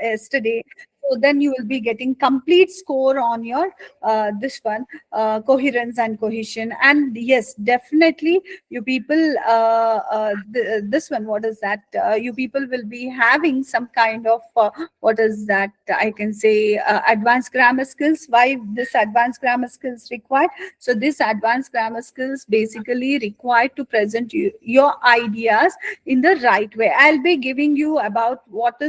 yesterday. So then you will be getting complete score on your this one, coherence and cohesion. And yes, definitely you people, this one, what is that? You people will be having some kind of what is that? I can say advanced grammar skills. Why this advanced grammar skills required? So this advanced grammar skills basically required to present your ideas in the right way. I'll be giving you about what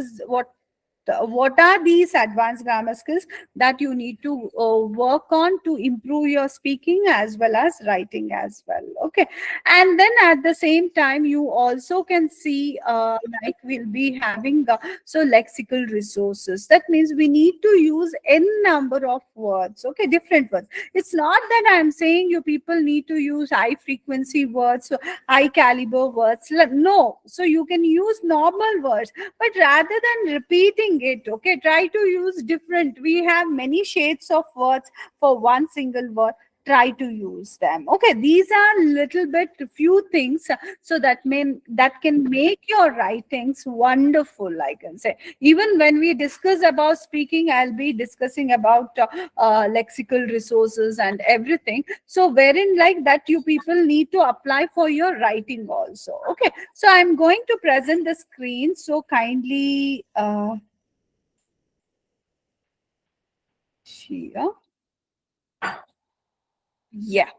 are these advanced grammar skills that you need to work on to improve your speaking as well as writing as well. Okay. And then at the same time, you also can see like we'll be having so lexical resources. That means we need to use n number of words. Okay, different words. It's not that I'm saying you people need to use high frequency words, high caliber words. No, so you can use normal words, but rather than repeating it, okay, try to use different. We have many shades of words for one single word. Try to use them. Okay, these are little bit few things, so that can make your writings wonderful, I can say. Even when we discuss about speaking, I'll be discussing about lexical resources and everything, so wherein like that you people need to apply for your writing also. Okay, so I'm going to present the screen, so kindly here. Yeah.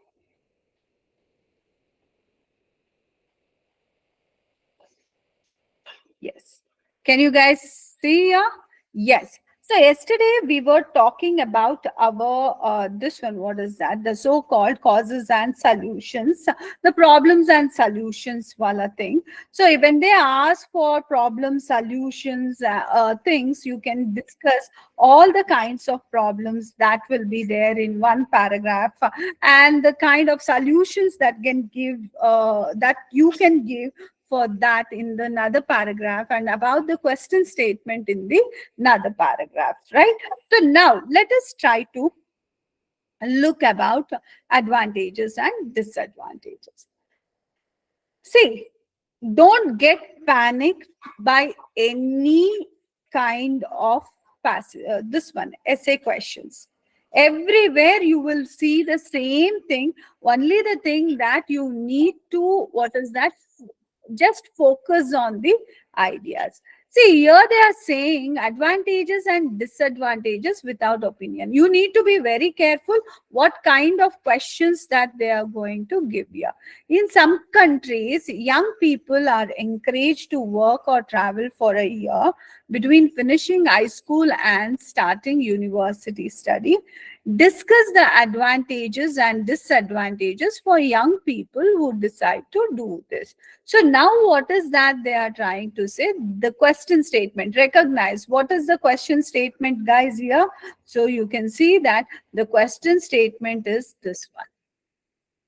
Yes. Can you guys see here? Yes. So yesterday we were talking about our this one. What is that? The so-called causes and solutions, the problems and solutions wala thing. So when they ask for problem solutions things, you can discuss all the kinds of problems that will be there in one paragraph, and the kind of solutions that can give that you can give for that in the another paragraph, and about the question statement in the another paragraph, right? So now let us try to look about advantages and disadvantages. See, don't get panicked by any kind of this one essay questions. Everywhere you will see the same thing. Only the thing that you need to, what is that, just focus on the ideas. See, here they are saying advantages and disadvantages without opinion. You need to be very careful what kind of questions that they are going to give you. In some countries, young people are encouraged to work or travel for a year between finishing high school and starting university study. Discuss the advantages and disadvantages for young people who decide to do this. So now what is that they are trying to say? The question statement. Recognize what is the question statement, guys, here. So you can see that the question statement is this one.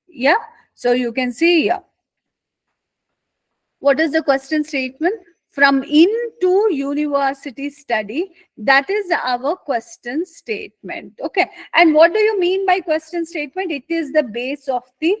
Yeah. So you can see here. What is the question statement? From into university study, that is our question statement. Okay. And what do you mean by question statement? It is the base of the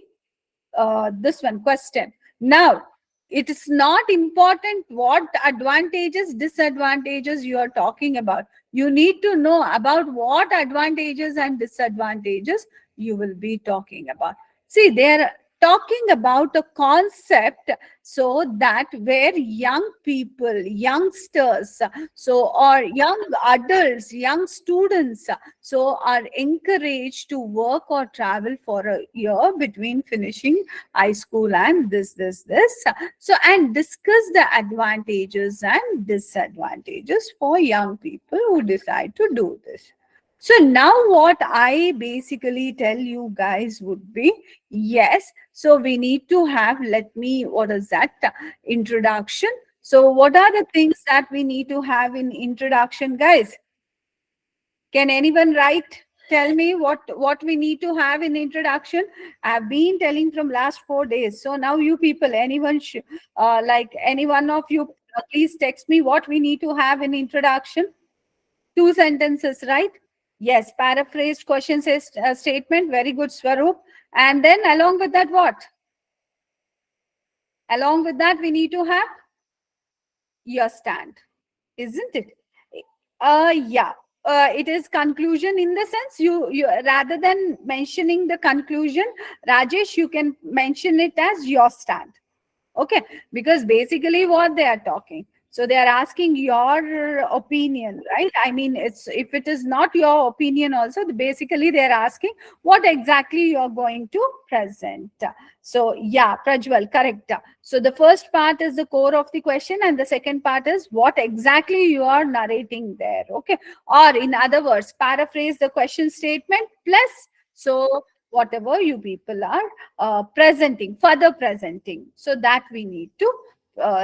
this one question. Now, it is not important what advantages, disadvantages you are talking about. You need to know about what advantages and disadvantages you will be talking about. See, they're talking about a concept, so that where young people, youngsters, so or young adults, young students, so are encouraged to work or travel for a year between finishing high school and this. So, and discuss the advantages and disadvantages for young people who decide to do this. So now what I basically tell you guys would be, yes, so we need to have, let me, what is that, introduction. So what are the things that we need to have in introduction, guys? Can anyone write? Tell me what we need to have in introduction. I've been telling from last 4 days. So now you people, anyone, like any one of you, please text me what we need to have in introduction. 2 sentences, right? Yes, paraphrased question says statement. Very good, Swaroop. And then along with that, what? Along with that, we need to have your stand, isn't it? Yeah. It is conclusion in the sense you rather than mentioning the conclusion, Rajesh, you can mention it as your stand. Okay, because basically what they are talking, so they are asking your opinion, right? I mean, it's if it is not your opinion also, basically they are asking what exactly you are going to present. So yeah, Prajwal, correct. So the first part is the core of the question, and the second part is what exactly you are narrating there. Okay, or in other words, paraphrase the question statement plus, so whatever you people are presenting, further presenting. So that we need to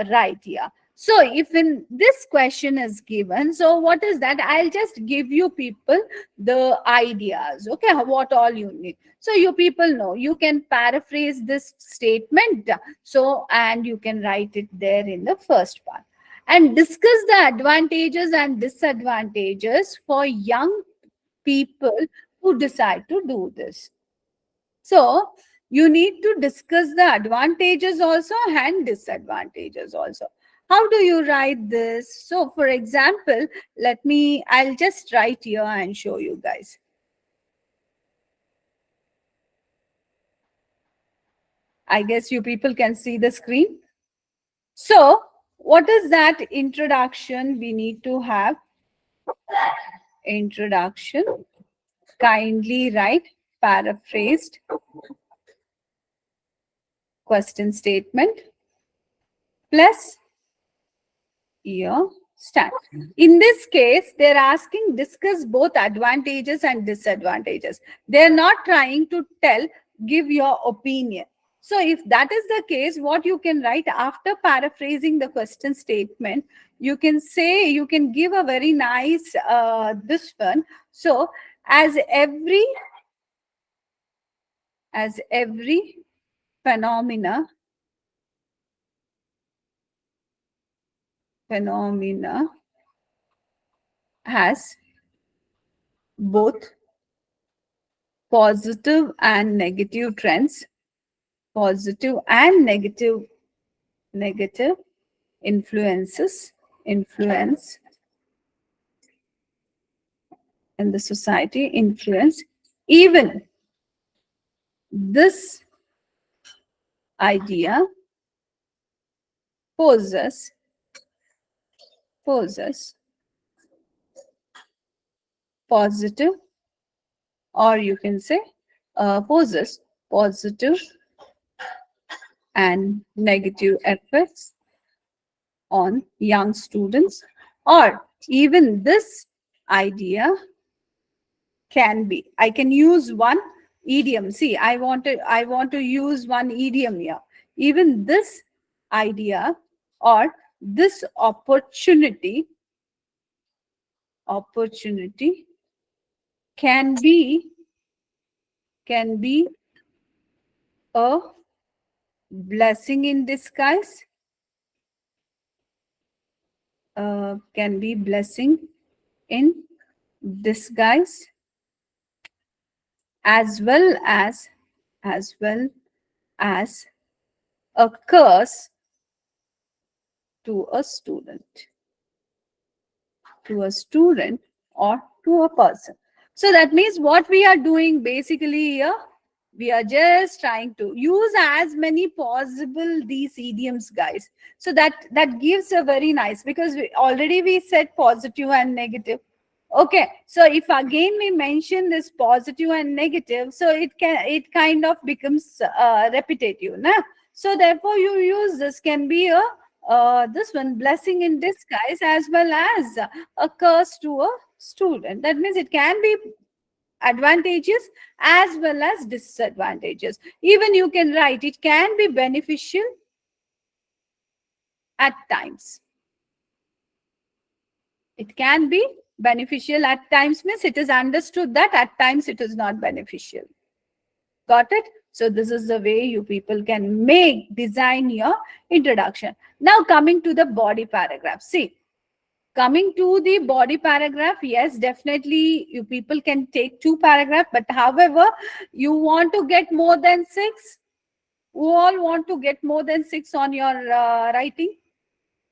write here. So if in this question is given, so what is that? I'll just give you people the ideas, okay, what all you need. So you people know, you can paraphrase this statement. So, and you can write it there in the first part. And discuss the advantages and disadvantages for young people who decide to do this. So you need to discuss the advantages also and disadvantages also. How do you write this? So for example, I'll just write here and show you guys. I guess you people can see the screen. So what is that introduction we need to have? Introduction. Kindly write paraphrased question statement plus your stand. In this case, they're asking discuss both advantages and disadvantages. They're not trying to tell, give your opinion. So if that is the case, what you can write after paraphrasing the question statement, you can say, you can give a very nice this one. So as every phenomena has both positive and negative trends, positive and negative influence in the society, influence. Even this idea poses poses positive, or you can say poses positive and negative effects on young students, or even this idea can be, I can use one idiom. See, I want to use one idiom here. Even this idea or this opportunity can be a blessing in disguise, can be blessing in disguise, as well as a curse to a student, or to a person. So that means what we are doing basically here, we are just trying to use as many possible these idioms, guys. So that gives a very nice, because we said positive and negative. Okay, so if again we mention this positive and negative, so it kind of becomes repetitive, na? So therefore you use this, can be a this one, blessing in disguise, as well as a curse to a student. That means it can be advantages as well as disadvantages. Even you can write it can be beneficial at times. It can be beneficial at times means it is understood that at times it is not beneficial. Got it? So this is the way you people can design your introduction. Now coming to the body paragraph. See, coming to the body paragraph, yes, definitely you people can take 2 paragraphs, but however, you want to get more than 6. Who all want to get more than 6 on your writing,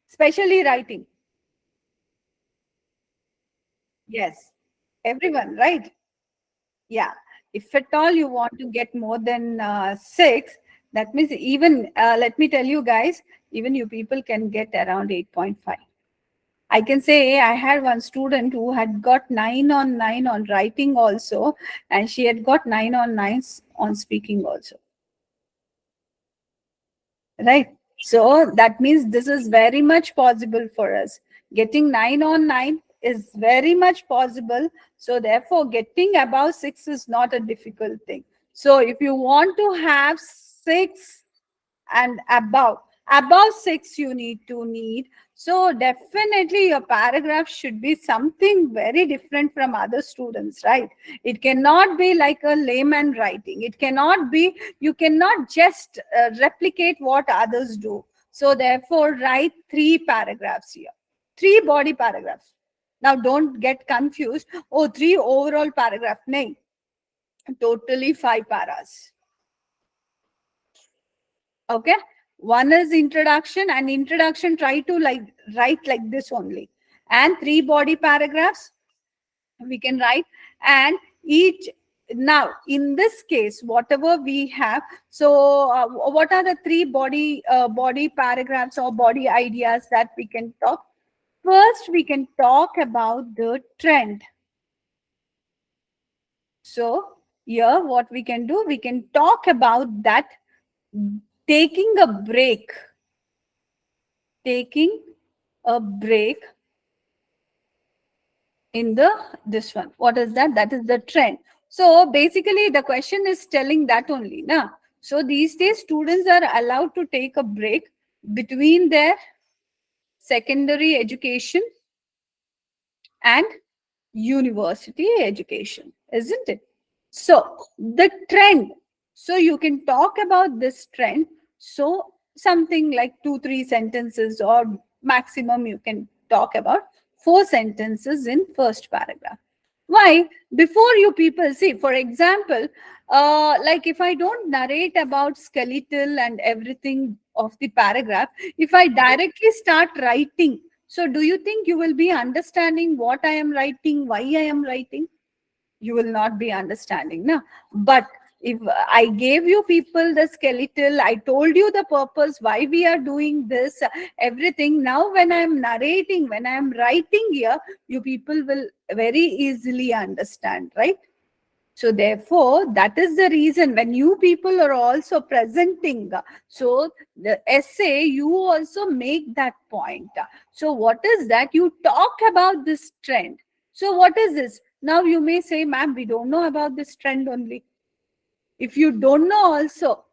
especially writing? Yes, everyone, right? Yeah. If at all you want to get more than 6, that means even, let me tell you guys, even you people can get around 8.5. I can say I had one student who had got 9 on 9 on writing also, and she had got 9 on 9 on speaking also. Right. So that means this is very much possible for us. Getting 9 on 9 is very much possible. So therefore, getting above 6 is not a difficult thing. So if you want to have 6 and above 6 you need, so definitely your paragraph should be something very different from other students, right? It cannot be like a layman writing. It cannot be, you cannot just replicate what others do. So therefore write 3 paragraphs here, 3 body paragraphs. Now don't get confused. Oh, 3 overall paragraph. No, totally 5 paras. Okay, one is introduction, and introduction try to like write like this only, and 3 body paragraphs we can write. And each, now in this case whatever we have, so what are the 3 body paragraphs or body ideas that we can talk? First we can talk about the trend. So here what we can do, we can talk about that, taking a break, taking a break in the this one. What is that? That is the trend. So basically the question is telling that only now. So these days students are allowed to take a break between their secondary education and university education, isn't it? So the trend, so you can talk about this trend. So something like 2 3 sentences, or maximum you can talk about 4 sentences in first paragraph. Why? Before you people see, for example, like if I don't narrate about skeletal and everything of the paragraph, if I directly start writing, so do you think you will be understanding what I am writing, why I am writing? You will not be understanding now. But if I gave you people the skeletal, I told you the purpose why we are doing this, everything, now when I am narrating, when I am writing here, you people will very easily understand, right? So therefore that is the reason when you people are also presenting, so the essay you also make that point. So what is that? You talk about this trend. So what is this? Now you may say, ma'am, we don't know about this trend only. If you don't know also,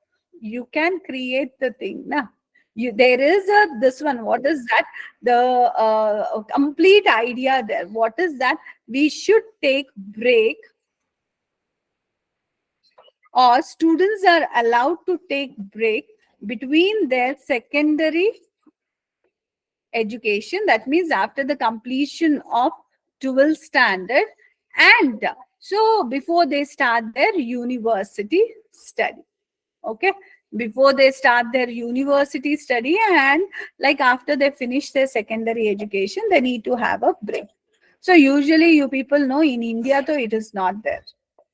you can create the thing. Now, there is a this one. What is that? The complete idea there. What is that? We should take break, or students are allowed to take break between their secondary education, that means after the completion of 12th standard, and so before they start their university study. Okay, before they start their university study, and like after they finish their secondary education, they need to have a break. So usually you people know in India though it is not there,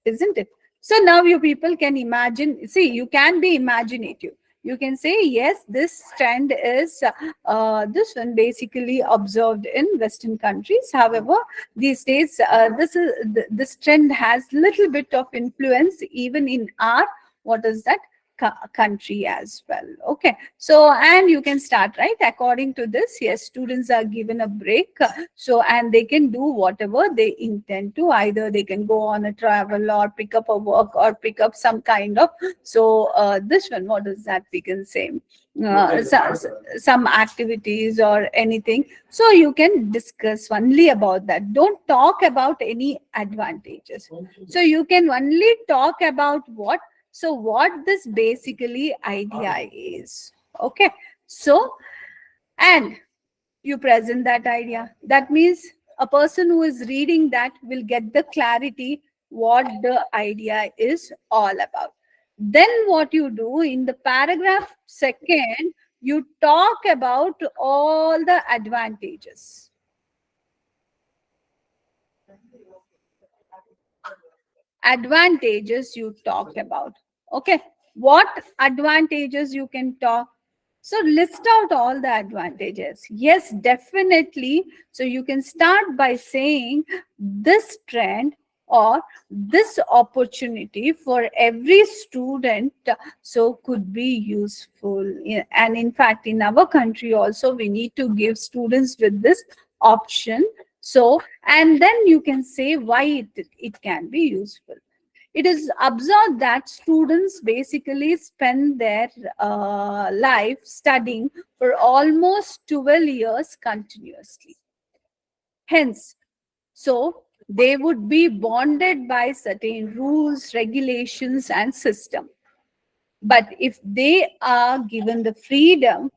isn't it? So now you people can imagine, see, you can be imaginative. You can say, yes, this trend is this one basically observed in Western countries. However, these days this trend has little bit of influence even in our, what is that, country as well. Okay, so and you can start, right? According to this, yes, students are given a break, so and they can do whatever they intend to. Either they can go on a travel, or pick up a work, or pick up some kind of, so this one, what is that we can say, some activities or anything. So you can discuss only about that. Don't talk about any advantages. So you can only talk about what, so what this basically idea is. Okay, so and you present that idea. That means a person who is reading that will get the clarity what the idea is all about. Then what you do in the paragraph second, you talk about all the advantages. Advantages you talked about. Okay, what advantages you can talk? So list out all the advantages. Yes, definitely. So you can start by saying this trend or this opportunity for every student so could be useful. And in fact, in our country also, we need to give students with this option. So, and then you can say why it can be useful. It is observed that students basically spend their life studying for almost 12 years continuously. Hence, so they would be bonded by certain rules, regulations, and system. But if they are given the freedom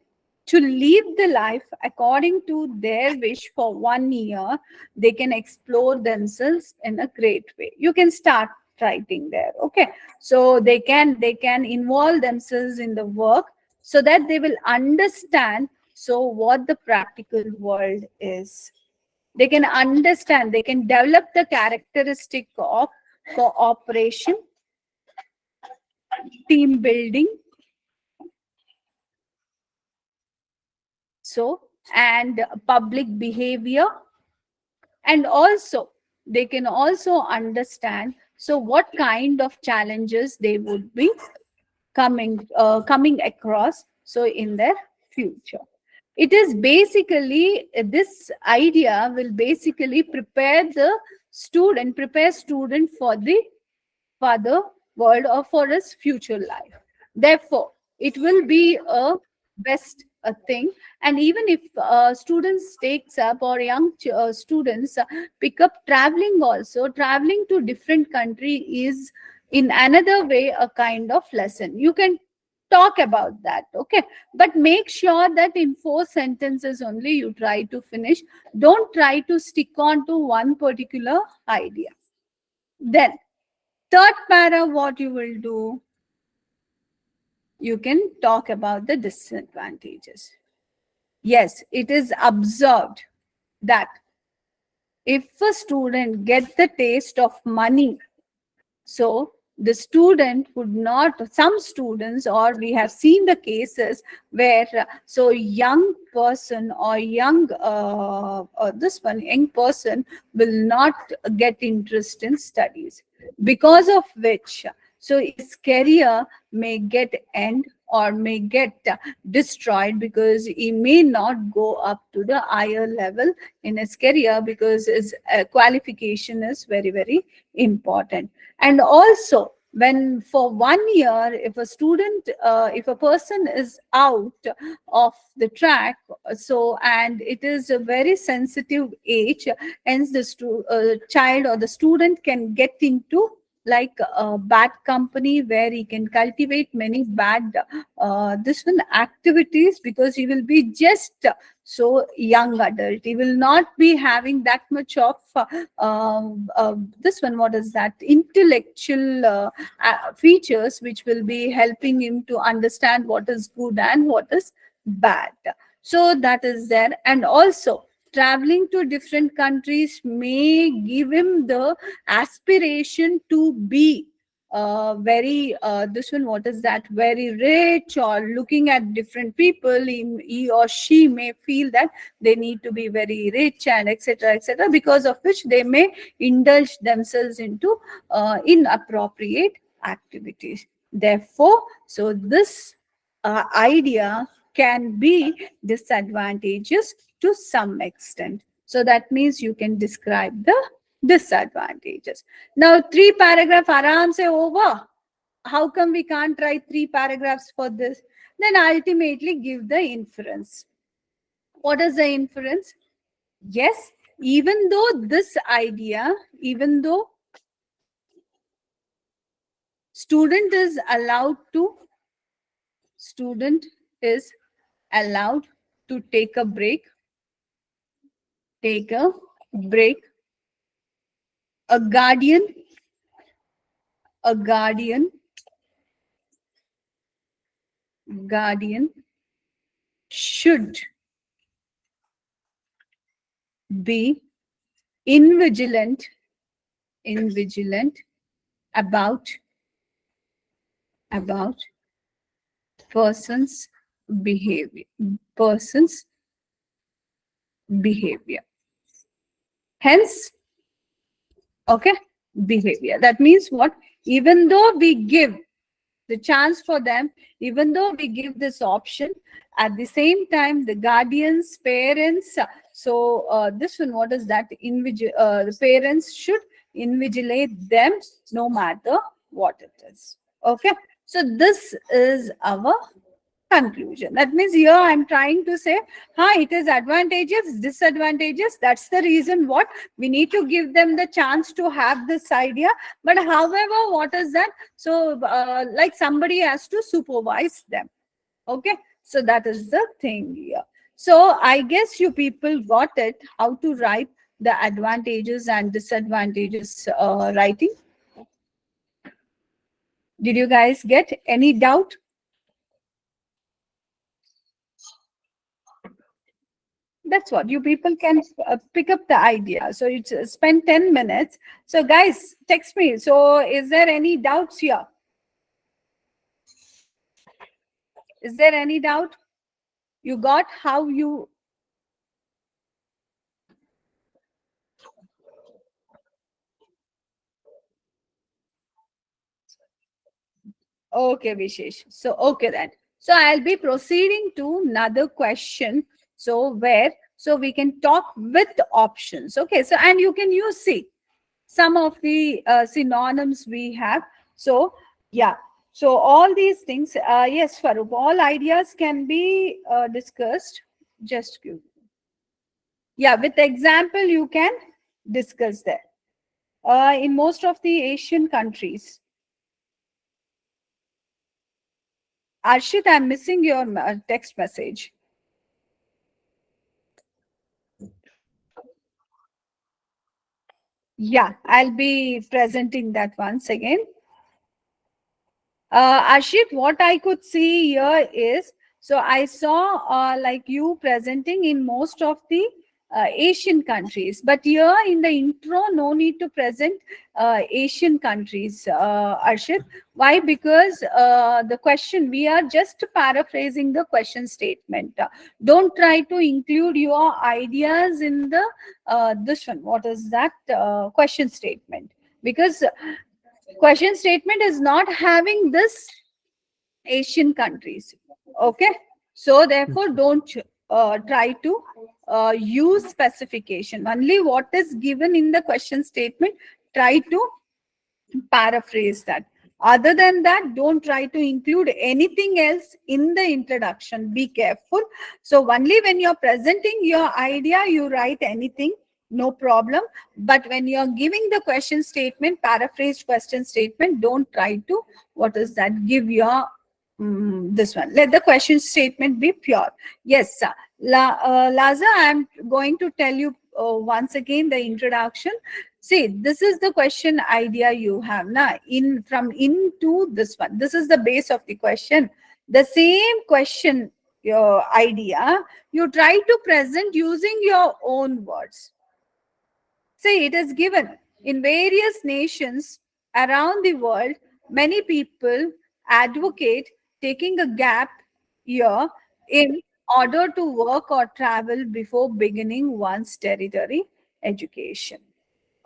to live the life according to their wish for 1 year, they can explore themselves in a great way. You can start writing there. Okay. So they can involve themselves in the work so that they will understand so what the practical world is. They can understand, they can develop the characteristic of cooperation, team building, so and public behavior, and also they can also understand so what kind of challenges they would be coming across so in their future. It is basically this idea will basically prepare student for the world or for his future life. Therefore, it will be a best a thing. And even if students takes up or young students pick up traveling also, traveling to different country is in another way a kind of lesson. You can talk about that, okay? But make sure that in 4 sentences only you try to finish. Don't try to stick on to one particular idea. Then third para, what you will do, you can talk about the disadvantages. Yes, it is observed that if a student gets the taste of money, so the student would not, some students, or we have seen the cases where so young person or this one young person will not get interest in studies, because of which so his career may get end or may get destroyed, because he may not go up to the higher level in his career, because his qualification is very very important. And also, when for 1 year, if a student if a person is out of the track, so and it is a very sensitive age, hence the child or the student can get into like a bad company where he can cultivate many bad this one activities, because he will be just so young adult, he will not be having that much of this one, what is that, intellectual features which will be helping him to understand what is good and what is bad. So that is there. And also traveling to different countries may give him the aspiration to be very this one, what is that, very rich, or looking at different people, he or she may feel that they need to be very rich and etc etc, because of which they may indulge themselves into inappropriate activities. Therefore, so this idea can be disadvantageous to some extent. So that means you can describe the disadvantages. Now, 3 paragraph aram se over. How come we can't write 3 paragraphs for this? Then ultimately give the inference. What is the inference? Yes, even though this idea, even though student is allowed to, student is allowed to take a break, a guardian, a guardian, guardian should be invigilant, invigilant about person's behavior, person's behavior. Hence, okay, behavior. That means what? Even though we give the chance for them, even though we give this option, at the same time, the guardians, parents, this one, what is that? The parents should invigilate them no matter what it is. Okay. So this is our conclusion. That means here I'm trying to say, it is advantages, disadvantages. That's the reason what we need to give them the chance to have this idea. But however, what is that? So like somebody has to supervise them. Okay. So that is the thing here. So I guess you people got it, how to write the advantages and disadvantages writing. Did you guys get any doubt? That's what you people can pick up the idea. So it's spend 10 minutes. So guys, text me. So is there any doubts here? Is there any doubt? You got how you... Okay, Vishesh. So, okay then. So I'll be proceeding to another question. So so we can talk with options. Okay. So, and you can use, see, some of the synonyms we have. So, yeah. So all these things, yes, Farouk, all ideas can be discussed. Just give. Yeah, with example, you can discuss that. In most of the Asian countries. Arshit, I'm missing your text message. Yeah, I'll be presenting that once again. Ashit, what I could see here is, so I saw like you presenting in most of the Asian countries, but here in the intro, no need to present Asian countries, Ashit. Why? Because the question, we are just paraphrasing the question statement. Don't try to include your ideas in the this one. What is that question statement? Because question statement is not having this Asian countries. Okay. So therefore, don't try to use specification. Only what is given in the question statement, try to paraphrase that. Other than that, don't try to include anything else in the introduction. Be careful. So only when you're presenting your idea, you write anything, no problem. But when you're giving the question statement, paraphrased question statement, don't try to, what is that, give your this one. Let the question statement be pure. Yes, sir. Laza, I'm going to tell you once again the introduction. See, this is the question idea you have now. Into this one. This is the base of the question. The same question, your idea, you try to present using your own words. See, it is given in various nations around the world. Many people advocate taking a gap year in order to work or travel before beginning one's territory education.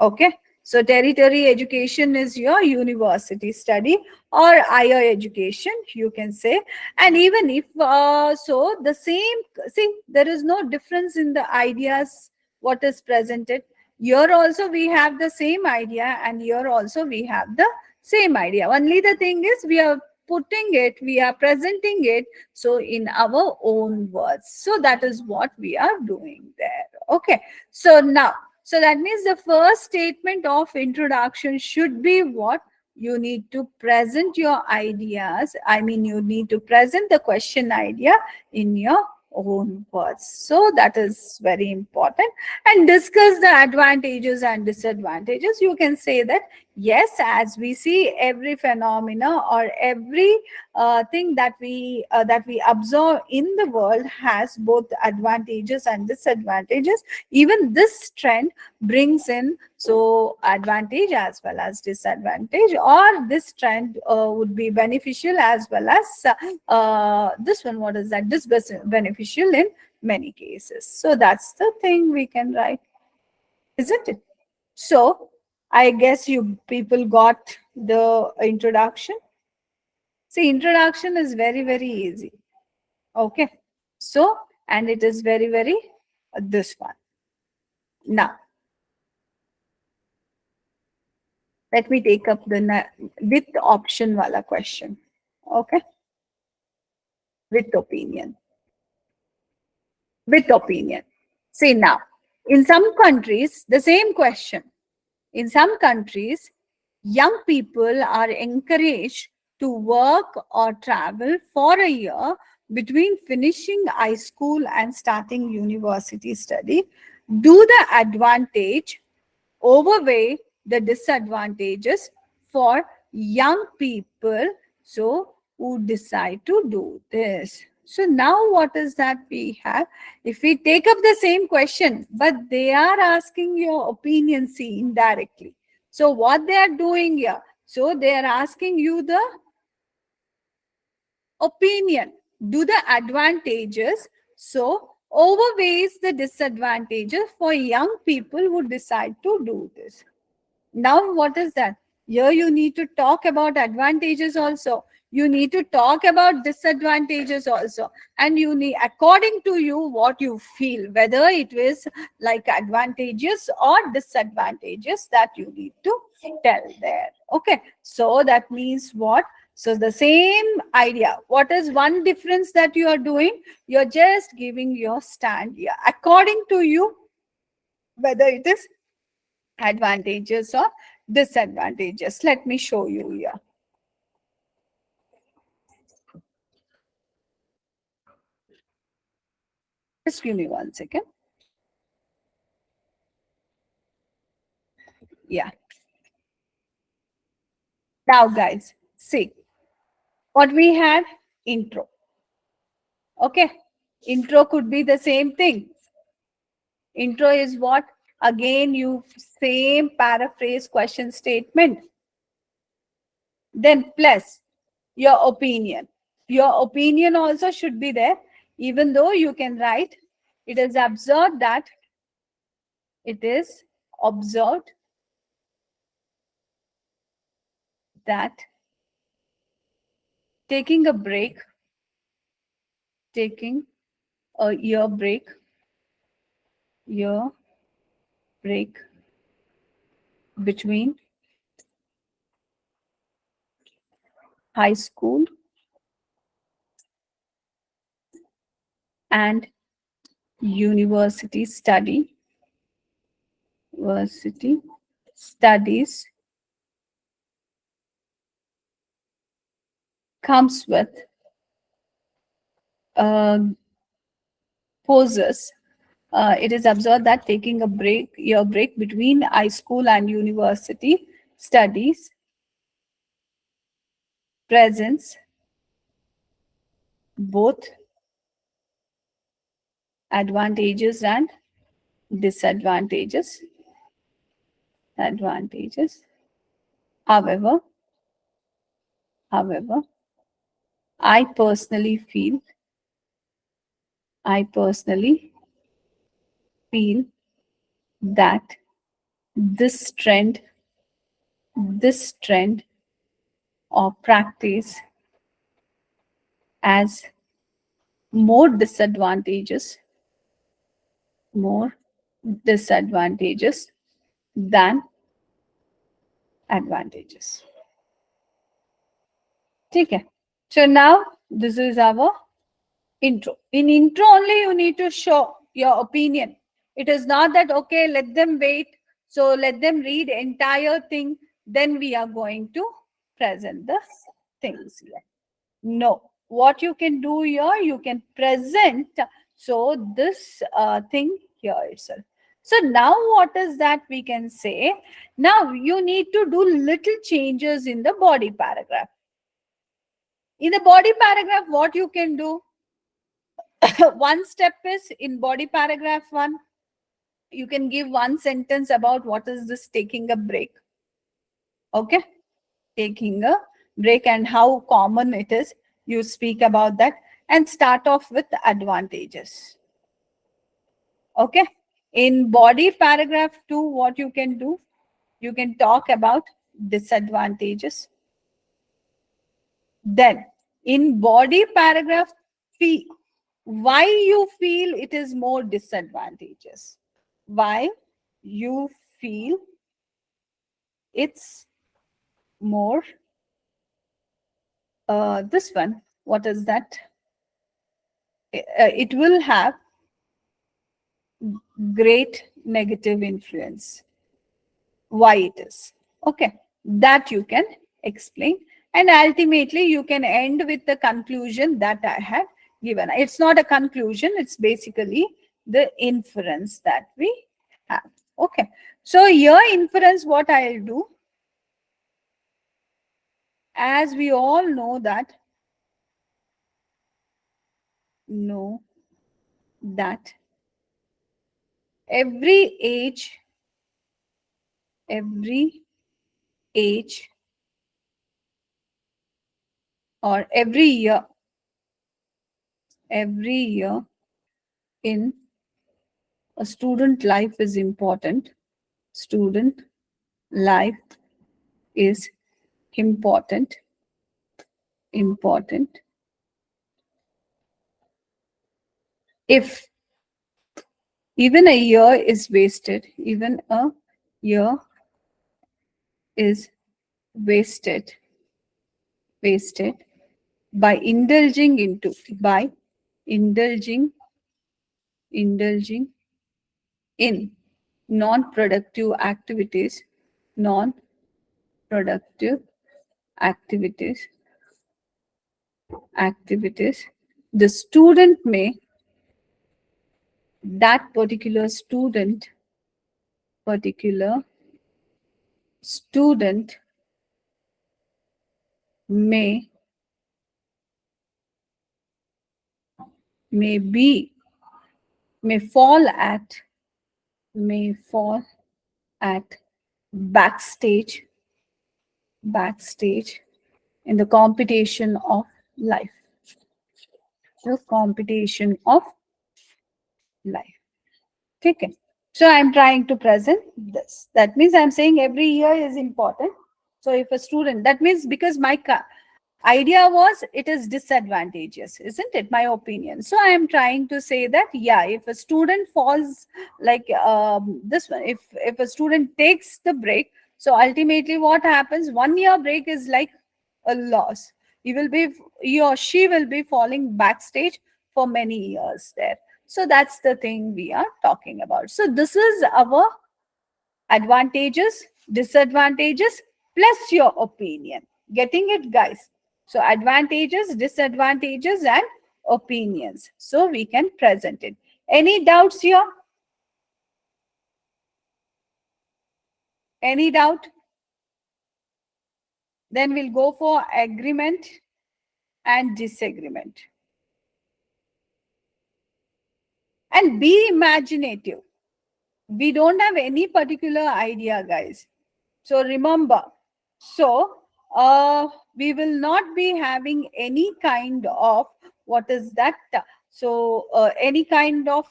Okay. So territory education is your university study or higher education, you can say. And even if, so the same, see, there is no difference in the ideas, what is presented. Here also we have the same idea and here also we have the same idea. Only the thing is we are putting it, we are presenting it, so in our own words. So that is what we are doing there. Okay. So now, so that means the first statement of introduction should be what? You need to present your ideas. I mean, you need to present the question idea in your own words. So that is very important. And discuss the advantages and disadvantages. You can say that, yes, as we see every phenomena or every thing that we observe in the world has both advantages and disadvantages. Even this trend brings in so advantage as well as disadvantage, or this trend would be beneficial as well as this one, what is that, this beneficial in many cases. So that's the thing we can write, isn't it? So I guess you people got the introduction. See, introduction is very, very easy. Okay. So, and it is very, very this one. Now, let me take up the with option wala question. Okay. With opinion. With opinion. See now, in some countries, the same question. In some countries, young people are encouraged to work or travel for a year between finishing high school and starting university study. Do the advantage overweigh the disadvantages for young people so who decide to do this? So now what is that we have? If we take up the same question, but they are asking your opinion, see, indirectly. So what they are doing here? So they are asking you the opinion. Do the advantages so overweighs the disadvantages for young people who decide to do this? Now, what is that? Here you need to talk about advantages also. You need to talk about disadvantages also. And you need, according to you, what you feel, whether it is like advantageous or disadvantageous, that you need to tell there. Okay. So that means what? So the same idea. What is one difference that you are doing? You're just giving your stand here. According to you, whether it is advantages or disadvantages. Let me show you here. Just give me 1 second. Yeah. Now, guys, see what we had, intro. Okay. Intro could be the same thing. Intro is what? Again, you same paraphrase question statement. Then plus your opinion. Your opinion also should be there, even though you can write, it is observed that it is observed that taking a break, taking a year break between high school and university university studies comes with uh, poses. It is observed that taking a year break between high school and university studies presents both advantages and disadvantages. Advantages. However, I personally feel that this trend or practice has more disadvantages than advantages. Okay. So now this is our intro. In intro only you need to show your opinion. It is not that, okay, let them wait. So let them read entire thing. Then we are going to present the things here. No. What you can do here, you can present. So this thing here itself. So now what is that we can say? Now you need to do little changes in the body paragraph. In the body paragraph, what you can do, one step is in body paragraph 1, you can give one sentence about what is this taking a break. Okay, taking a break and how common it is. You speak about that and start off with advantages. Okay, in body paragraph 2, what you can do, you can talk about disadvantages. Then in body paragraph 3, why you feel it is more disadvantageous, why you feel it's more this one, what is that, it will have great negative influence, why it is. Okay, that you can explain, and ultimately you can end with the conclusion that I had given. It's not a conclusion, it's basically the inference that we have. Okay, so here inference, what I'll do, as we all know that every every age or every year in a student life is important. Student life is important. Important. If even a year is wasted, even a year is wasted, wasted by indulging indulging in non-productive activities, non-productive activities, activities, the student may, that particular student may be may fall at backstage in the competition of life. The competition of life. Okay. So I'm trying to present this. That means I'm saying every year is important. So if a student, that means because my idea was it is disadvantageous, isn't it? My opinion. So I am trying to say that, yeah, if a student falls like this one, if a student takes the break, so ultimately what happens, 1 year break is like a loss. He or she will be falling backstage for many years there. So that's the thing we are talking about. So this is our advantages, disadvantages, plus your opinion. Getting it, guys? So advantages, disadvantages, and opinions. So we can present it. Any doubts here? Any doubt? Then we'll go for agreement and disagreement. And be imaginative. We don't have any particular idea, guys. So remember, so we will not be having any kind of, what is that? So any kind of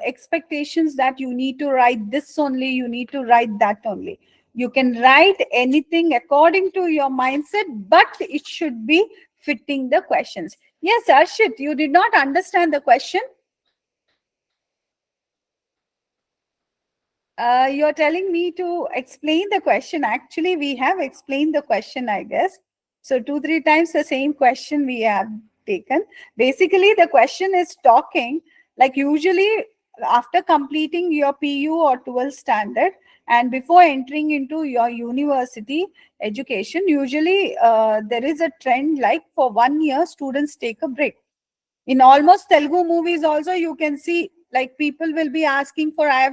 expectations that you need to write this only, you need to write that only. You can write anything according to your mindset, but it should be fitting the questions. Yes, Arshit, you did not understand the question. You're telling me to explain the question. Actually, we have explained the question, I guess. So 2-3 times the same question we have taken. Basically, the question is talking like usually after completing your PU or 12th standard and before entering into your university education, usually there is a trend like for 1 year students take a break. In almost Telugu movies also you can see like people will be asking for, I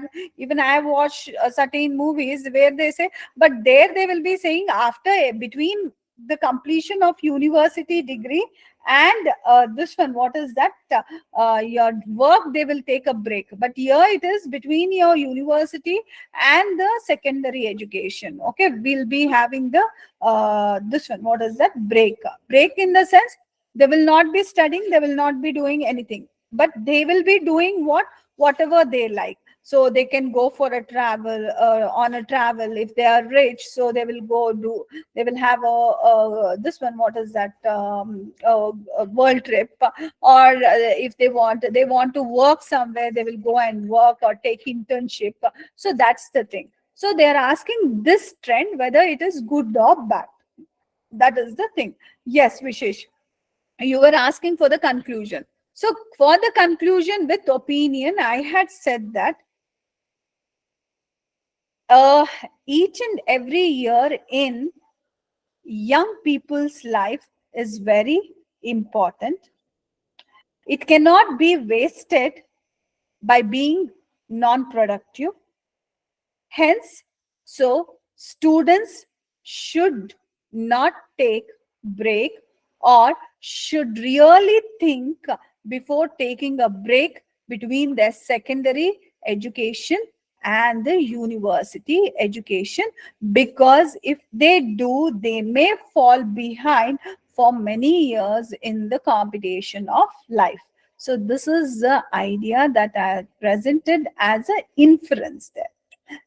have watched certain movies where they say, but there they will be saying after between the completion of university degree, and this one, what is that, your work, they will take a break. But here it is between your university and the secondary education. Okay, we'll be having the this one, what is that, break in the sense, they will not be studying, they will not be doing anything, but they will be doing whatever they like. So they can go for a travel, on a travel, if they are rich, so they will go do, they will have a this one, what is that, a world trip, or if they want to work somewhere, they will go and work or take internship. So that's the thing. So they are asking this trend whether it is good or bad. That is the thing. Yes, Vishesh, you were asking for the conclusion. So for the conclusion with opinion, I had said that uh, each and every year in young people's life is very important. It cannot be wasted by being non-productive. Hence, so students should not take break, or should really think before taking a break between their secondary education and the university education, because if they do, they may fall behind for many years in the competition of life. So this is the idea that I presented as an inference there.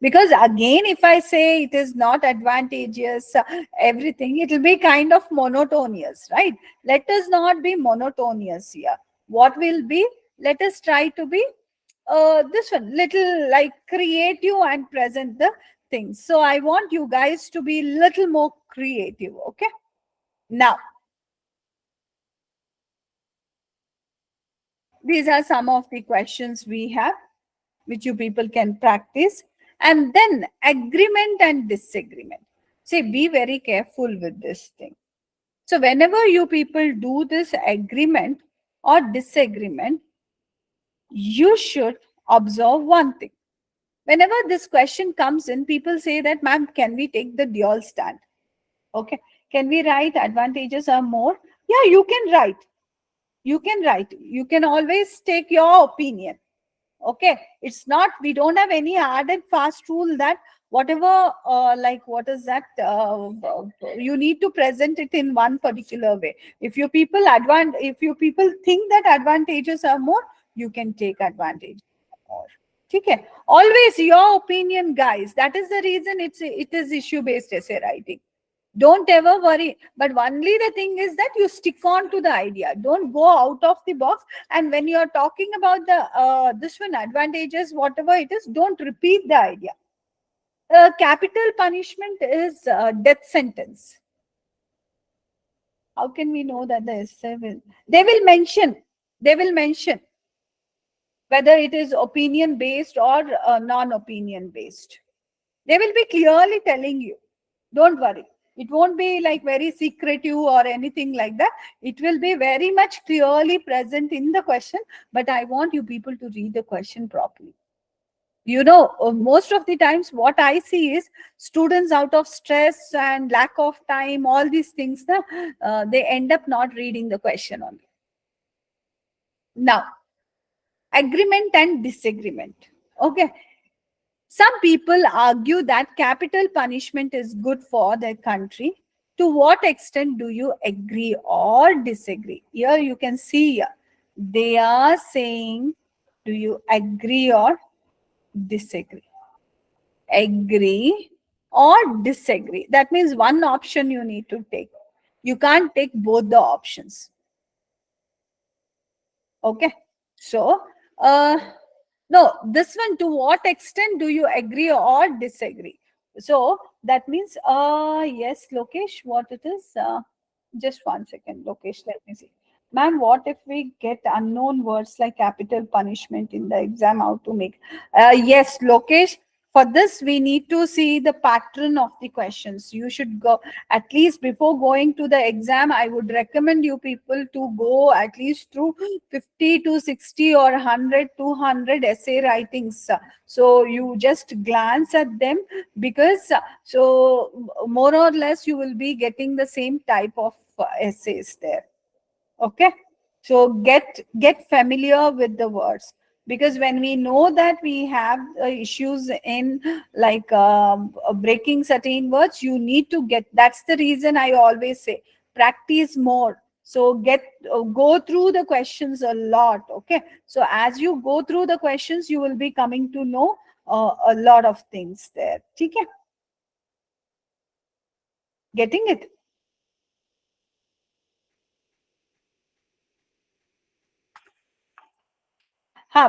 Because again, if I say it is not advantageous, everything, it will be kind of monotonous, right? Let us not be monotonous here. What will be, let us try to be this one, little like creative and present the things. So I want you guys to be little more creative. Okay, now these are some of the questions we have, which you people can practice. And then agreement and disagreement. See, be very careful with this thing. So whenever you people do this agreement or disagreement, you should observe one thing. Whenever this question comes in, people say that, ma'am, can we take the dual stand? Okay, can we write advantages are more? Yeah, you can write, you can always take your opinion. Okay, it's not, we don't have any hard and fast rule that whatever like what is that, you need to present it in one particular way. If you people think that advantages are more, you can take advantage more. Okay, always your opinion, guys. That is the reason it is issue based essay writing. Don't ever worry, but only the thing is that you stick on to the idea, don't go out of the box. And when you're talking about the this one, advantages, whatever it is, don't repeat the idea. Capital punishment is death sentence. How can we know that the essay will, they will mention whether it is opinion based or non opinion based. They will be clearly telling you. Don't worry. It won't be like very secretive or anything like that. It will be very much clearly present in the question, but I want you people to read the question properly. You know, most of the times what I see is students, out of stress and lack of time, all these things, they end up not reading the question only. Now, agreement and disagreement. Okay. Some people argue that capital punishment is good for their country. To what extent do you agree or disagree? Here you can see they are saying, do you agree or disagree? Agree or disagree. That means one option you need to take. You can't take both the options. Okay. So, no, this one, to what extent do you agree or disagree? So that means, yes, Lokesh, what it is? Just 1 second, Lokesh, let me see. Ma'am, what if we get unknown words like capital punishment in the exam? How to make? Yes, Lokesh, For this, we need to see the pattern of the questions. You should go, at least before going to the exam, I would recommend you people to go at least through 50 to 60 or 100 200 essay writings. So you just glance at them, because so more or less you will be getting the same type of essays there. Okay, so get familiar with the words, because when we know that we have issues in like breaking certain words, you need to get, that's the reason I always say practice more. So get go through the questions a lot. Okay, so as you go through the questions, you will be coming to know a lot of things there. Okay, getting it?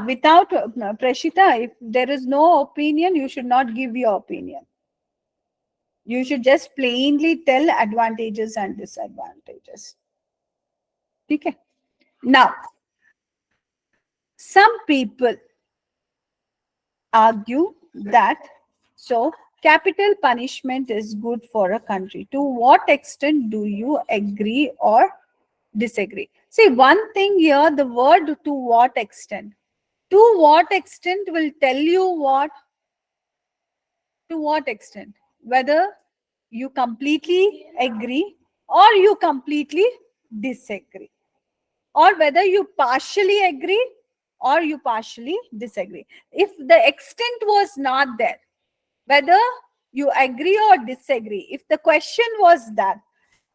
Without Prashita, if there is no opinion, you should not give your opinion. You should just plainly tell advantages and disadvantages. Okay. Now, some people argue that so capital punishment is good for a country. To what extent do you agree or disagree? See, one thing here, the word to what extent. To what extent will tell you what, to what extent, whether you completely agree or you completely disagree, or whether you partially agree or you partially disagree. If the extent was not there, whether you agree or disagree, if the question was that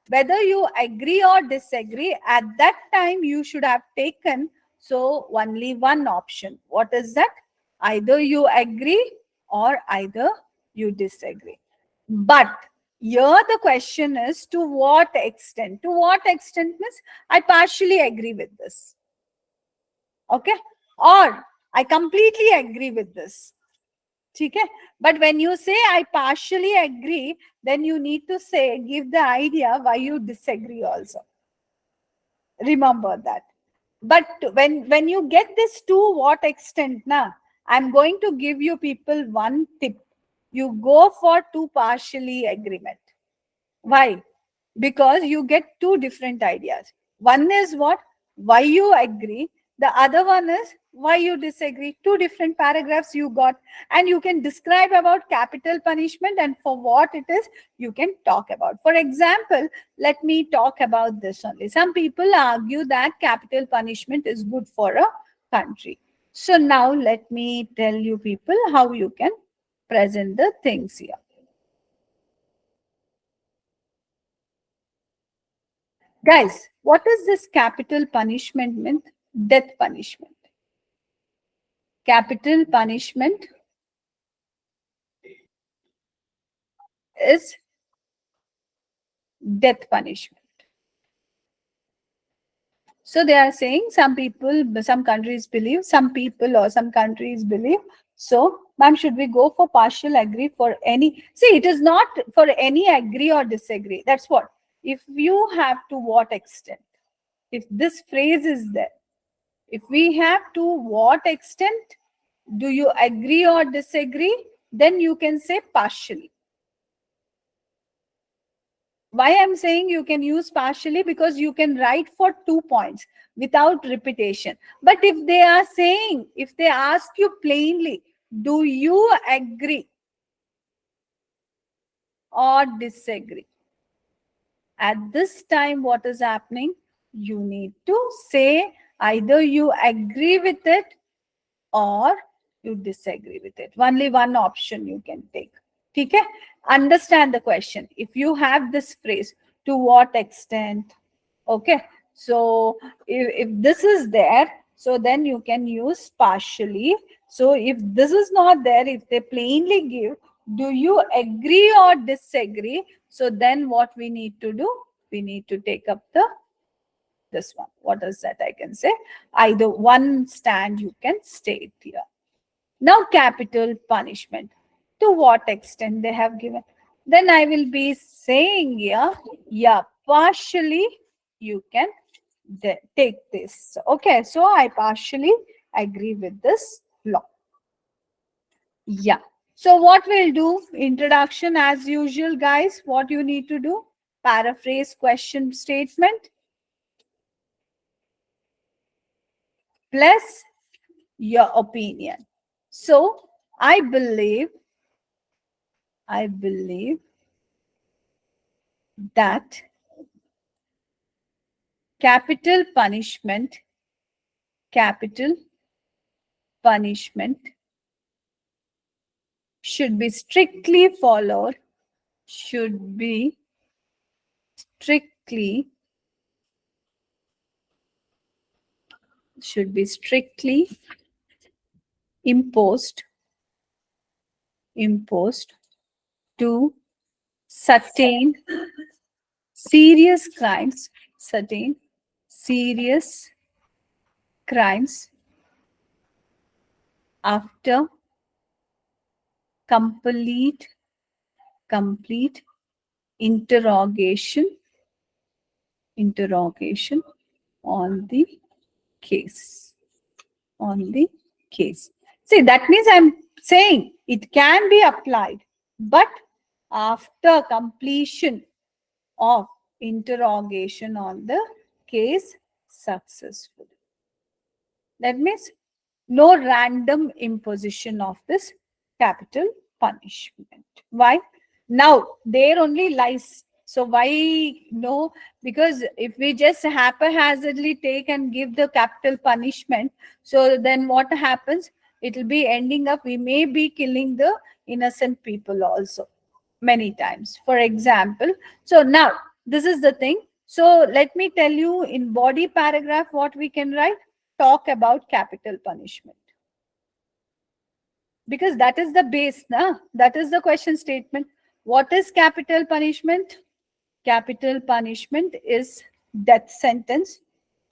whether you agree or disagree, at that time you should have taken so only one option. What is that? Either you agree or either you disagree. But here the question is, to what extent? To what extent means I partially agree with this. Okay, or I completely agree with this. Okay, but when you say I partially agree, then you need to say, give the idea why you disagree also. Remember that. But when you get this, to what extent, now I'm going to give you people one tip. You go for two partially agreement. Why? Because you get two different ideas. One is what? Why you agree. The other one is why you disagree. Two different paragraphs you got. And you can describe about capital punishment and for what it is, you can talk about. For example, let me talk about this only. Some people argue that capital punishment is good for a country. So now let me tell you people how you can present the things here. Guys, what is this capital punishment mean? Death punishment. Capital punishment is death punishment. So they are saying some people, some countries believe, some people or some countries believe. So, ma'am, should we go for partial agree for any? See, it is not for any agree or disagree. That's what. If you have, to what extent? If this phrase is there, if we have, to what extent do you agree or disagree, then you can say partially. Why I'm saying you can use partially, because you can write for 2 points without repetition. But if they are saying, if they ask you plainly, do you agree or disagree, at this time what is happening, you need to say either you agree with it or you disagree with it. Only one option you can take. Okay, understand the question. If you have this phrase, to what extent, okay, so if this is there, so then you can use partially. So if this is not there, if they plainly give, do you agree or disagree, so then what we need to do, we need to take up the this one. What is that? I can say either one stand you can state here. Now, capital punishment. To what extent they have given? Then I will be saying here, yeah, partially you can take this. Okay, so I partially agree with this law. Yeah. So what we'll do, introduction as usual, guys. What you need to do, paraphrase question statement plus your opinion. So I believe that capital punishment should be strictly followed, should be strictly imposed to certain serious crimes, serious crimes after complete interrogation on the case. See, that means I'm saying it can be applied, but after completion of interrogation on the case successful. That means no random imposition of this capital punishment. Why? Now, there only lies. So why no? Because if we just haphazardly take and give the capital punishment, so then what happens? It will be ending up, we may be killing the innocent people also many times. For example, so now this is the thing. So let me tell you in body paragraph what we can write. Talk about capital punishment, because that is the base, na? That is the question statement. What is capital punishment? Capital punishment is death sentence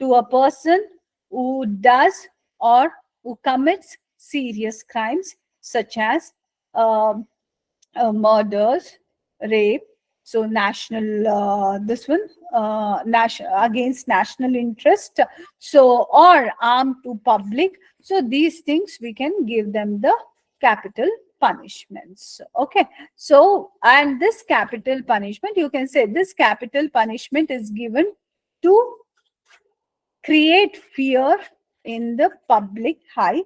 to a person who does or who commits serious crimes such as um, murders, rape, so national this one national against national interest, so or armed to public. So these things we can give them the capital punishments. Okay, so and this capital punishment, you can say this capital punishment is given to create fear in the public eye,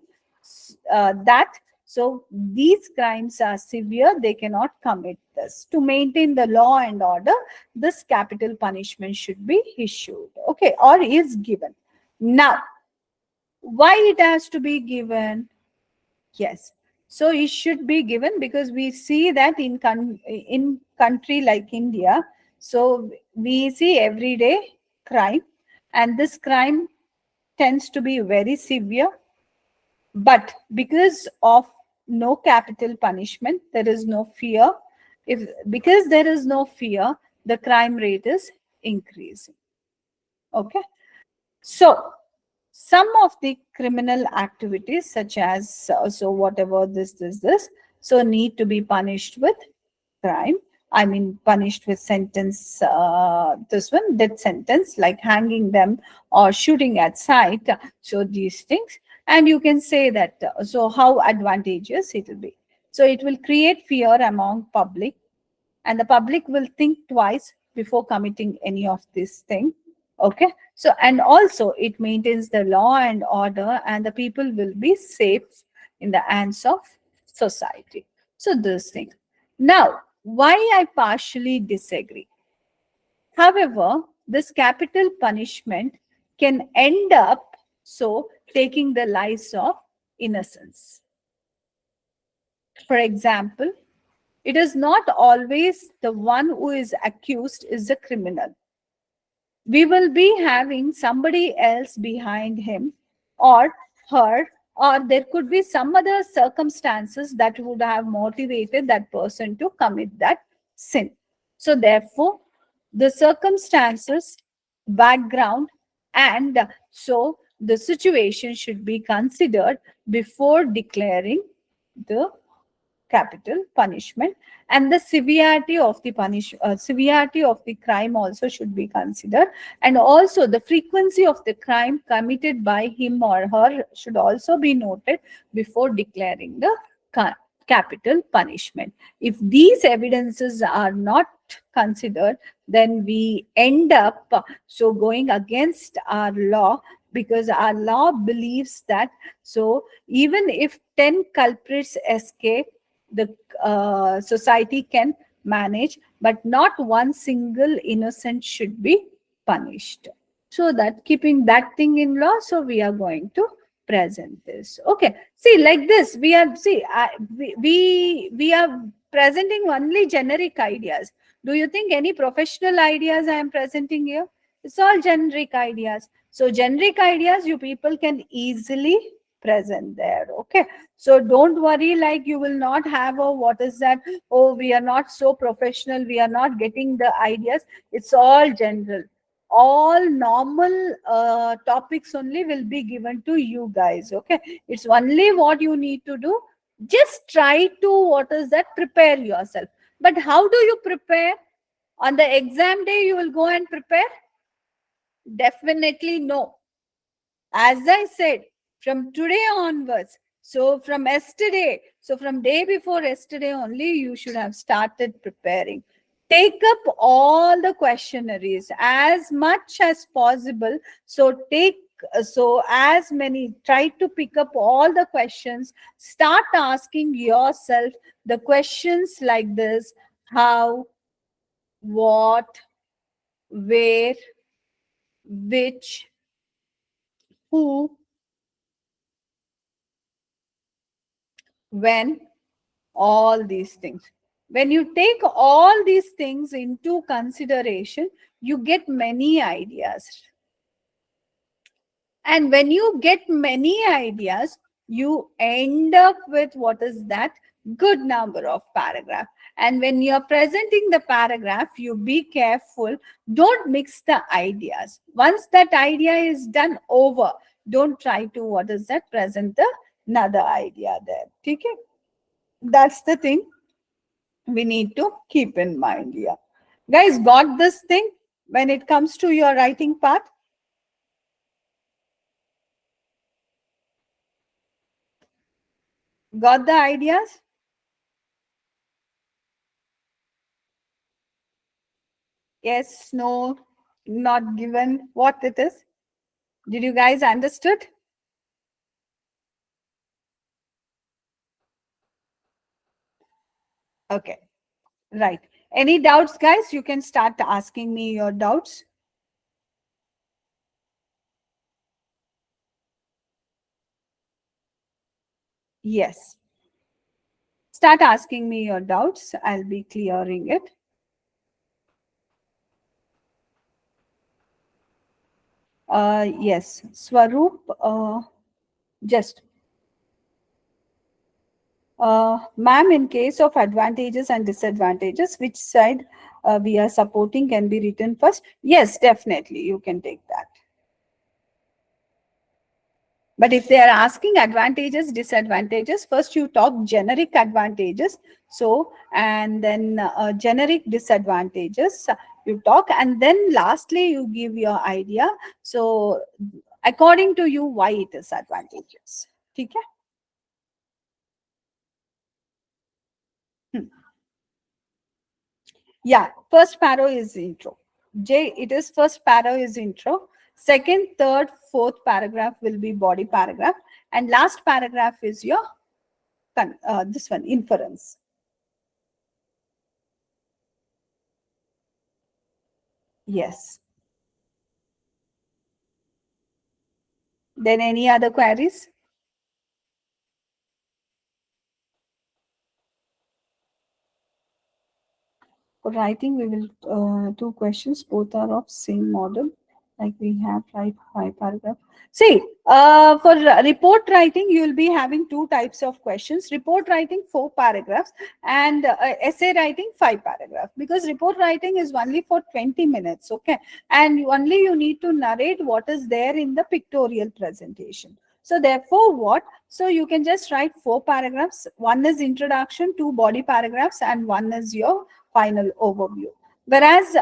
that so these crimes are severe, they cannot commit this. To maintain the law and order, this capital punishment should be issued, okay, or is given. Now, why it has to be given? Yes, so it should be given because we see that in country like India, so we see everyday crime, and this crime tends to be very severe. But because of no capital punishment, there is no fear. If because there is no fear, the crime rate is increasing. Okay. So some of the criminal activities such as so whatever this so need to be punished with crime, I mean punished with sentence, this one death sentence, like hanging them or shooting at sight. So these things, and you can say that so how advantageous it will be. So it will create fear among public, and the public will think twice before committing any of this thing. Okay, so and also it maintains the law and order, and the people will be safe in the hands of society. So this thing. Now, why I partially disagree? However, this capital punishment can end up so taking the lives of innocents. For example, it is not always the one who is accused is the criminal. We will be having somebody else behind him or her, or there could be some other circumstances that would have motivated that person to commit that sin. So therefore, the circumstances, background, and so the situation should be considered before declaring the capital punishment, and the severity of the crime also should be considered, and also the frequency of the crime committed by him or her should also be noted before declaring the capital punishment. If these evidences are not considered, then we end up going against our law, because our law believes that even if 10 culprits escape, the society can manage, but not one single innocent should be punished. So that, keeping that thing in law, so we are going to present this. Okay, see, like this we are, see, we are presenting only generic ideas. Do you think any professional ideas I am presenting here? It's all generic ideas. So generic ideas you people can easily present there. Okay, so don't worry, like you will not have a, what is that, oh, we are not so professional, we are not getting the ideas. It's all general, all normal topics only will be given to you guys. Okay, it's only what you need to do, just try to, what is that, prepare yourself. But how do you prepare? On the exam day you will go and prepare? Definitely no. As I said, from today onwards, so from yesterday, so from day before yesterday only, you should have started preparing. Take up all the questionnaires as much as possible. So as many, try to pick up all the questions. Start asking yourself the questions like this: how, what, where, which, who, when, all these things. When you take all these things into consideration, you get many ideas. And when you get many ideas, you end up with, what is that, good number of paragraph. And when you're presenting the paragraph, you be careful, don't mix the ideas. Once that idea is done over, don't try to, what is that, present the another idea there. Okay, that's the thing we need to keep in mind here. Guys, got this thing when it comes to your writing part? Got the ideas? Yes, no, not given, what it is? Did you guys understood? Okay, right. Any doubts, guys? You can start asking me your doubts. Yes. Start asking me your doubts. I'll be clearing it. Yes. Swaroop, just ma'am, in case of advantages and disadvantages, which side we are supporting can be written first? Yes, definitely. You can take that. But if they are asking advantages, disadvantages, first you talk generic advantages. So, and then generic disadvantages you talk, and then lastly you give your idea. So, according to you, why it is advantageous. Okay? Hmm. Yeah, first paro is intro. J, it is first paro is intro. Second, third, fourth paragraph will be body paragraph. And last paragraph is your, this one, inference. Yes. Then any other queries? For writing, we will two questions. Both are of same model. Like we have write 5 paragraph. See, for report writing, you will be having 2 types of questions. Report writing 4 paragraphs, and essay writing 5 paragraphs. Because report writing is only for 20 minutes, okay, and only you need to narrate what is there in the pictorial presentation. So therefore, what? So you can just write 4 paragraphs. One is introduction, 2 body paragraphs, and one is your final overview. Whereas,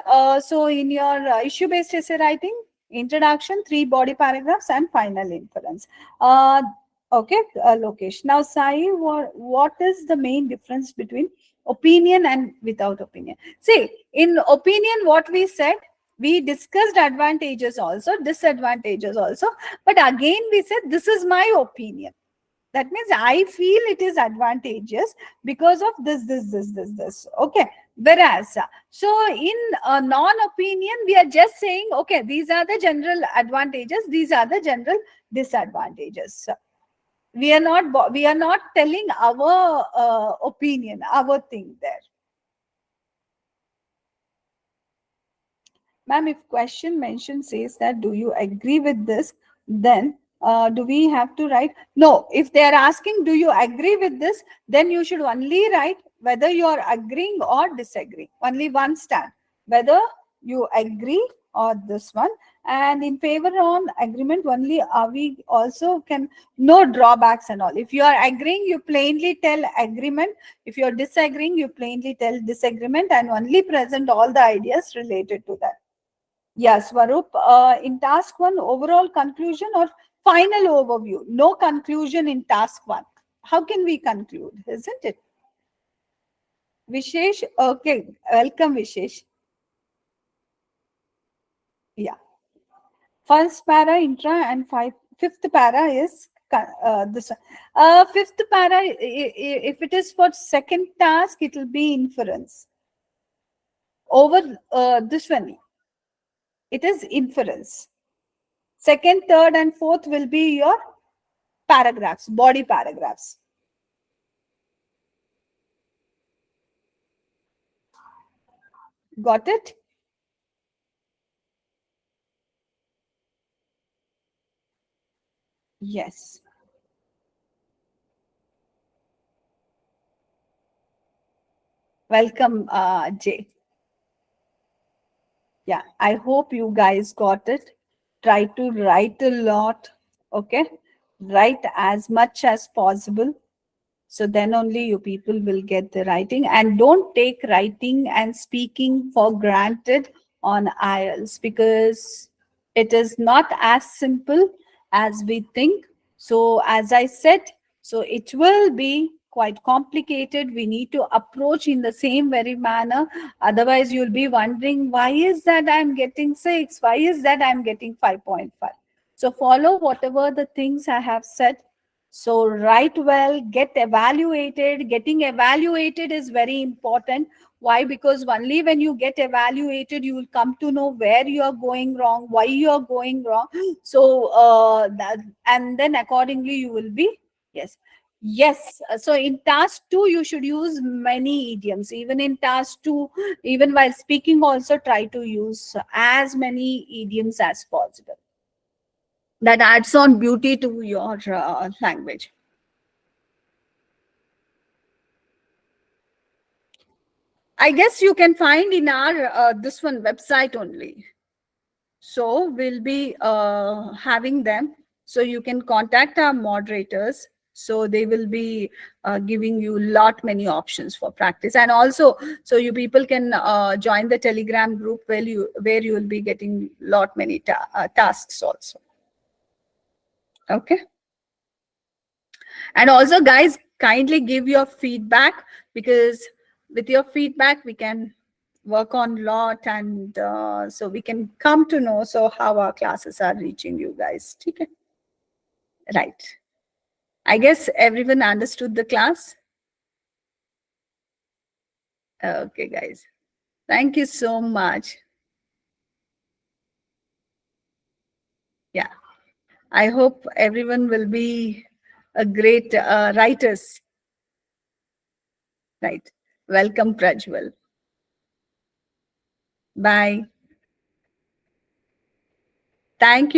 so in your issue-based essay writing, introduction, 3 body paragraphs, and final inference. Okay, Lokesh. Now, Sai, what is the main difference between opinion and without opinion? See, in opinion, what we said, we discussed advantages also, disadvantages also, but again we said this is my opinion. That means I feel it is advantageous because of this. Okay. Whereas, so in non-opinion, we are just saying, okay, these are the general advantages, these are the general disadvantages. We are not telling our opinion, our thing there. Ma'am, if question mentioned says that, do you agree with this? Then do we have to write? No. If they are asking, do you agree with this? Then you should only write whether you are agreeing or disagreeing. Only one stand. Whether you agree or this one. And in favor on agreement only, we also can, no drawbacks and all. If you are agreeing, you plainly tell agreement. If you are disagreeing, you plainly tell disagreement, and only present all the ideas related to that. Yes, Swarup, in task one, overall conclusion or final overview? No conclusion in task one. How can we conclude, isn't it? Vishesh, okay, welcome, Vishesh. Yeah. First para, intra, and fifth para is this one. Fifth para, if it is for second task, it will be inference. Over this one, it is inference. Second, third, and fourth will be your paragraphs, body paragraphs. Got it? Yes. Welcome, Jay. Yeah, I hope you guys got it. Try to write a lot. Okay. Write as much as possible. So then only you people will get the writing. And don't take writing and speaking for granted on IELTS, because it is not as simple as we think. So as I said, so it will be quite complicated. We need to approach in the same very manner. Otherwise, you'll be wondering, why is that I'm getting 6? Why is that I'm getting 5.5? So follow whatever the things I have said. So write well, get evaluated. Getting evaluated is very important. Why? Because only when you get evaluated, you will come to know where you are going wrong, why you are going wrong. So and then accordingly you will be, yes. Yes. So in task two, you should use many idioms. Even in task two, even while speaking, also try to use as many idioms as possible. That adds on beauty to your language. I guess you can find in our this one website only. So we'll be having them. So you can contact our moderators. So they will be giving you lot many options for practice, and also so you people can join the Telegram group where you will be getting lot many tasks also. Okay. And also, guys, kindly give your feedback, because with your feedback we can work on lot, and so we can come to know so how our classes are reaching you guys. Okay. Right. I guess everyone understood the class. Okay, guys. Thank you so much. Yeah. I hope everyone will be a great writers. Right. Welcome, Prajwal. Bye. Thank you.